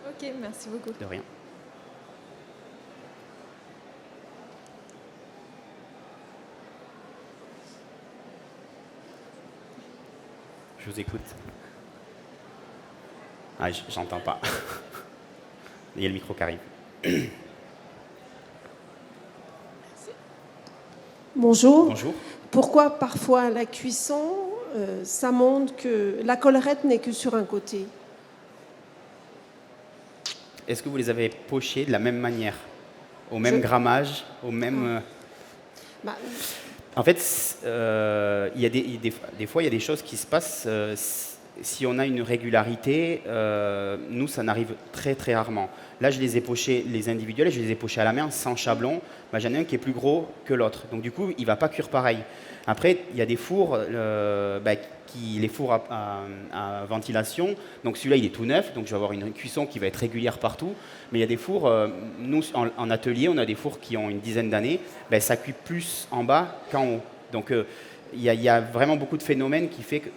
Ok, merci beaucoup. De rien. Je vous écoute. Ah, j'entends pas. Il y a le micro qui arrive. Bonjour. Bonjour. Pourquoi parfois à la cuisson, ça montre que la collerette n'est que sur un côté? Est-ce que vous les avez pochés de la même manière, au même grammage, au même... En fait, il y a des fois, il y a des choses qui se passent. Si on a une régularité, nous, ça n'arrive très très rarement. Là, je les ai pochés, les individuels, je les ai pochés à la main, sans chablon. J'en ai un qui est plus gros que l'autre. Donc du coup, il ne va pas cuire pareil. Après, il y a des fours, les fours à ventilation. Donc celui-là, il est tout neuf. Donc je vais avoir une cuisson qui va être régulière partout. Mais il y a des fours, nous, en atelier, on a des fours qui ont une dizaine d'années. Ça cuit plus en bas qu'en haut. Donc il y a vraiment beaucoup de phénomènes qui fait que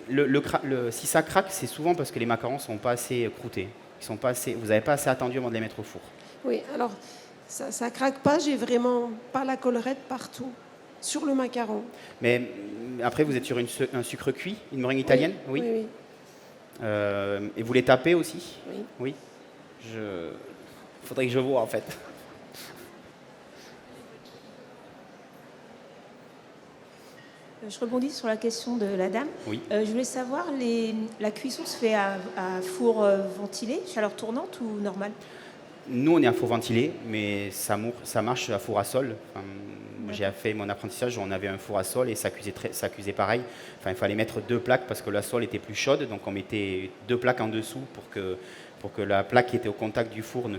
si ça craque, c'est souvent parce que les macarons ne sont pas assez croûtés. Vous n'avez pas assez attendu avant de les mettre au four. Oui, alors ça craque pas, j'ai vraiment pas la collerette partout, sur le macaron. Mais après, vous êtes sur un sucre cuit, une meringue italienne? Oui. Oui. Et vous les tapez aussi? Oui. Faudrait que je vois en fait. Je rebondis sur la question de la dame. Oui. Je voulais savoir, la cuisson se fait à four ventilé, chaleur tournante ou normale? Nous, on est à four ventilé, mais ça marche à four à sol. Enfin, j'ai fait mon apprentissage, on avait un four à sol et ça cuisait pareil. Enfin, il fallait mettre 2 plaques parce que la sol était plus chaude, donc on mettait 2 plaques en dessous pour que la plaque qui était au contact du four ne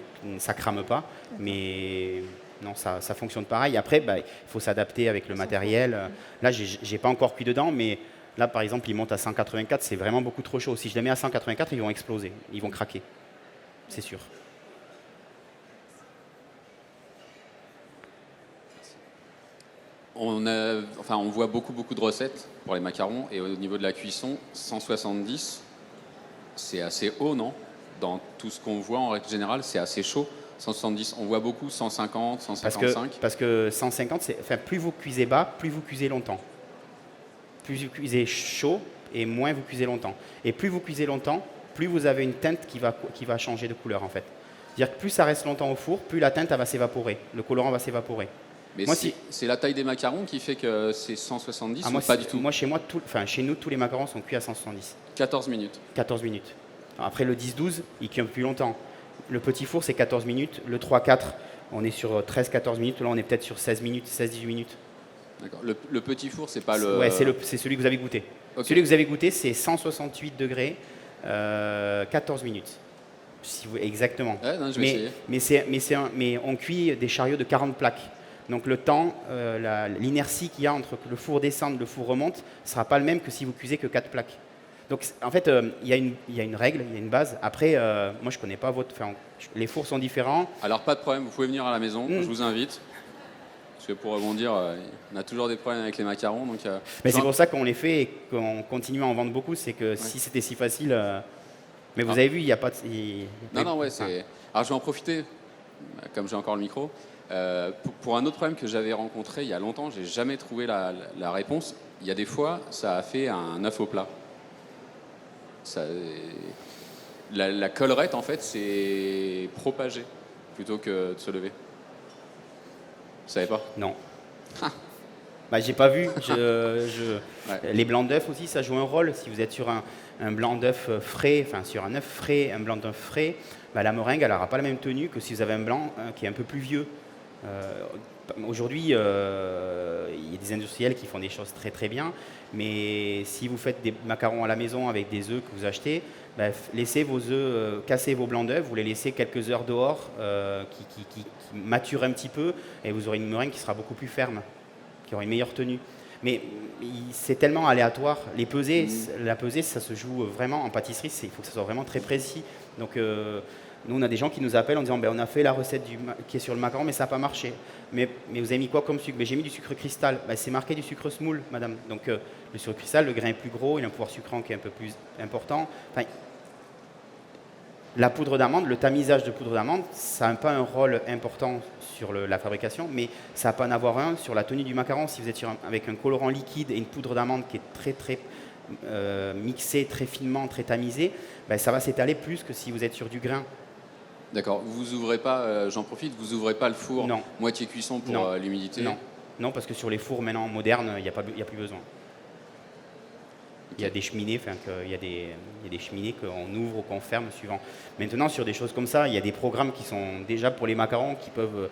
crame pas. Mais non, ça fonctionne pareil. Après, il faut s'adapter avec le matériel. Là, j'ai pas encore cuit dedans, mais là, par exemple, ils montent à 184, c'est vraiment beaucoup trop chaud. Si je les mets à 184, ils vont exploser, ils vont craquer, c'est sûr. On voit beaucoup de recettes pour les macarons, et au niveau de la cuisson, 170, c'est assez haut, non? Dans tout ce qu'on voit en règle générale, c'est assez chaud. 170, on voit beaucoup 150, 155. Parce que 150, plus vous cuisez bas, plus vous cuisez longtemps. Plus vous cuisez chaud et moins vous cuisez longtemps. Et plus vous cuisez longtemps, plus vous avez une teinte qui va changer de couleur en fait. C'est-à-dire que plus ça reste longtemps au four, plus la teinte elle va s'évaporer, le colorant va s'évaporer. Mais c'est la taille des macarons qui fait que c'est 170 ou pas du tout? Chez nous, tous les macarons sont cuits à 170. 14 minutes. 14 minutes. Après, le 10-12, il cuit un peu plus longtemps. Le petit four, c'est 14 minutes. Le 3-4, on est sur 13-14 minutes. Là, on est peut-être sur 16 minutes, 16-18 minutes. D'accord. Le petit four, c'est pas le... Ouais, c'est celui que vous avez goûté. Okay. Celui que vous avez goûté, c'est 168 degrés, 14 minutes. Exactement. Ouais, non, je vais essayer. Mais on cuit des chariots de 40 plaques. Donc le temps, l'inertie qu'il y a entre que le four descende et le four remonte ne sera pas le même que si vous cuisez que 4 plaques. Donc en fait, il y a une règle, il y a une base. Après, moi je ne connais pas les fours sont différents. Alors pas de problème, vous pouvez venir à la maison, je vous invite. Parce que pour rebondir, on a toujours des problèmes avec les macarons. Donc, mais c'est pour ça qu'on les fait et qu'on continue à en vendre beaucoup. C'est que si c'était si facile... Mais vous avez vu, il n'y a pas de... Non, c'est... Alors je vais en profiter, comme j'ai encore le micro. Pour un autre problème que j'avais rencontré il y a longtemps, j'ai jamais trouvé la réponse. Il y a des fois, ça a fait un œuf au plat. La collerette, en fait, c'est propagé plutôt que de se lever. Vous savez pas? Non. J'ai pas vu. Les blancs d'œufs aussi, ça joue un rôle. Si vous êtes sur un blanc d'œuf frais, sur un œuf frais, un blanc d'œuf frais, la meringue, elle n'aura pas la même tenue que si vous avez un blanc qui est un peu plus vieux. Aujourd'hui, il y a des industriels qui font des choses très très bien, mais si vous faites des macarons à la maison avec des œufs que vous achetez, laissez vos œufs, cassez vos blancs d'œufs, vous les laissez quelques heures dehors qui maturent un petit peu, et vous aurez une meringue qui sera beaucoup plus ferme, qui aura une meilleure tenue. Mais c'est tellement aléatoire. La pesée, ça se joue vraiment en pâtisserie, il faut que ça soit vraiment très précis. Donc nous, on a des gens qui nous appellent en disant on a fait la recette qui est sur le macaron, mais ça n'a pas marché. Mais vous avez mis quoi comme sucre? J'ai mis du sucre cristal. C'est marqué du sucre semoule, madame. Donc le sucre cristal, le grain est plus gros, il a un pouvoir sucrant qui est un peu plus important. La poudre d'amande, le tamisage de poudre d'amande, ça n'a pas un rôle important sur la fabrication, mais ça va pas en avoir un sur la tenue du macaron. Si vous êtes avec un colorant liquide et une poudre d'amande qui est très très mixée, très finement, très tamisée, ça va s'étaler plus que si vous êtes sur du grain. D'accord. Vous ouvrez pas, j'en profite, vous ouvrez pas le four moitié cuisson pour l'humidité? Non, parce que sur les fours maintenant modernes, il n'y a plus besoin. Il y a des cheminées, il y a des cheminées qu'on ouvre ou qu'on ferme suivant. Maintenant, sur des choses comme ça, il y a des programmes qui sont déjà pour les macarons qui peuvent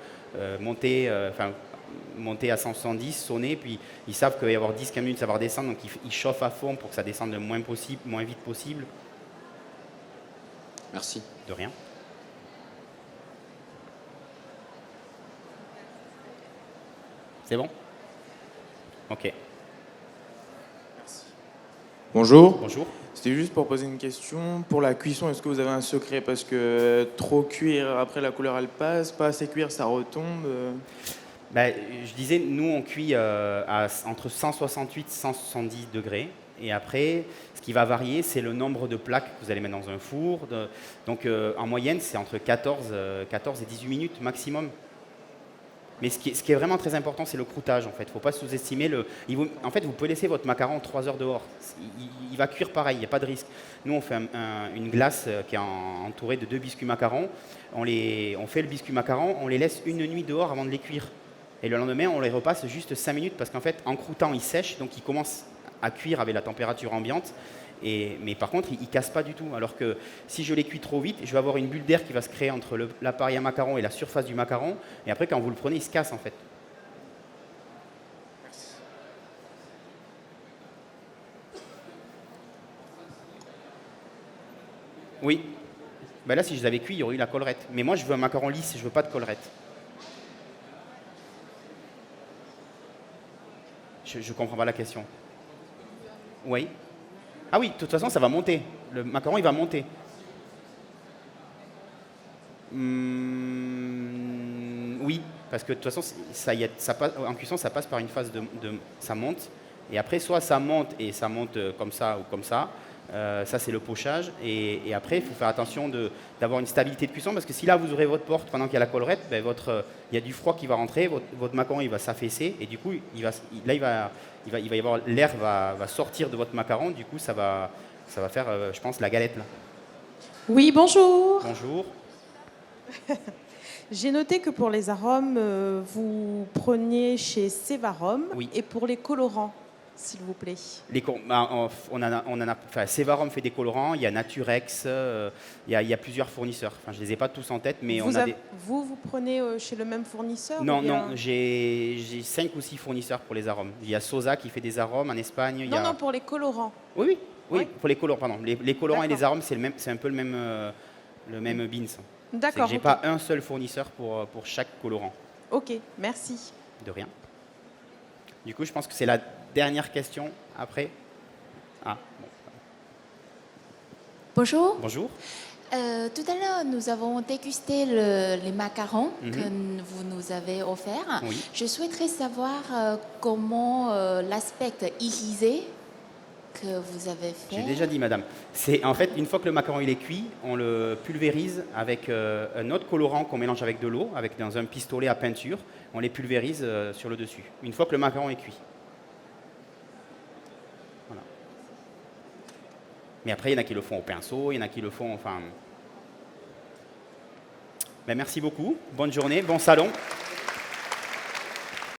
monter à 170, sonner, puis ils savent qu'il va y avoir 10-15 minutes, ça va redescendre, donc ils chauffent à fond pour que ça descende le moins vite possible. Merci. De rien. C'est bon? Ok. Bonjour. Bonjour. C'était juste pour poser une question. Pour la cuisson, est-ce que vous avez un secret? Parce que trop cuire, après la couleur elle passe, pas assez cuire, ça retombe. Je disais, nous on cuit entre 168 et 170 degrés. Et après, ce qui va varier, c'est le nombre de plaques que vous allez mettre dans un four. Donc en moyenne, c'est entre 14 et 18 minutes maximum. Mais ce qui est vraiment très important, c'est le croûtage. En fait, il ne faut pas sous-estimer En fait, vous pouvez laisser votre macaron 3 heures dehors. Il va cuire pareil, il n'y a pas de risque. Nous, on fait une glace qui est entourée de 2 biscuits macarons. On fait le biscuit macaron, on les laisse une nuit dehors avant de les cuire. Et le lendemain, on les repasse juste 5 minutes parce qu'en fait, en croûtant, ils sèchent, donc ils commencent à cuire avec la température ambiante. Mais par contre, ils ne cassent pas du tout. Alors que si je les cuis trop vite, je vais avoir une bulle d'air qui va se créer entre l'appareil à macaron et la surface du macaron. Et après, quand vous le prenez, il se casse en fait. Oui. Ben là, si je les avais cuits, il y aurait eu la collerette. Mais moi, je veux un macaron lisse, je ne veux pas de collerette. Je ne comprends pas la question. Oui. Ah oui, de toute façon, ça va monter. Le macaron, il va monter. Oui, parce que de toute façon, en cuisson, ça passe par une phase ça monte. Et après, soit ça monte et ça monte comme ça ou comme ça. Ça, c'est le pochage. Et après, il faut faire attention d'avoir une stabilité de cuisson parce que si là, vous ouvrez votre porte pendant qu'il y a la collerette, ben, il y a du froid qui va rentrer, votre macaron il va s'affaisser et du coup, il va y avoir l'air va sortir de votre macaron. Du coup, ça va faire, je pense, la galette là. Oui, bonjour. Bonjour. J'ai noté que pour les arômes, vous preniez chez Sevarom. Oui. Et pour les colorants, s'il vous plaît. Sevarom fait des colorants, il y a Naturex, il y a plusieurs fournisseurs. Enfin, je ne les ai pas tous en tête, mais vous prenez chez le même fournisseur? Non, non, j'ai 5 ou 6 fournisseurs pour les arômes. Il y a Sosa qui fait des arômes en Espagne. Non, pour les colorants. Oui, pour les colorants, pardon. Les colorants et les arômes, c'est un peu le même beans. D'accord. J'ai pas un seul fournisseur pour chaque colorant. Ok, merci. De rien. Du coup, je pense que c'est la dernière question après. Ah, bon. Bonjour. Bonjour. Tout à l'heure, nous avons dégusté les macarons que vous nous avez offerts. Oui. Je souhaiterais savoir comment l'aspect irisé que vous avez fait. J'ai déjà dit, madame. C'est en fait, une fois que le macaron il est cuit, on le pulvérise avec un autre colorant qu'on mélange avec de l'eau, dans un pistolet à peinture. On les pulvérise sur le dessus, une fois que le macaron est cuit. Voilà. Mais après, il y en a qui le font au pinceau, il y en a qui le font, enfin... Ben, merci beaucoup, bonne journée, bon salon.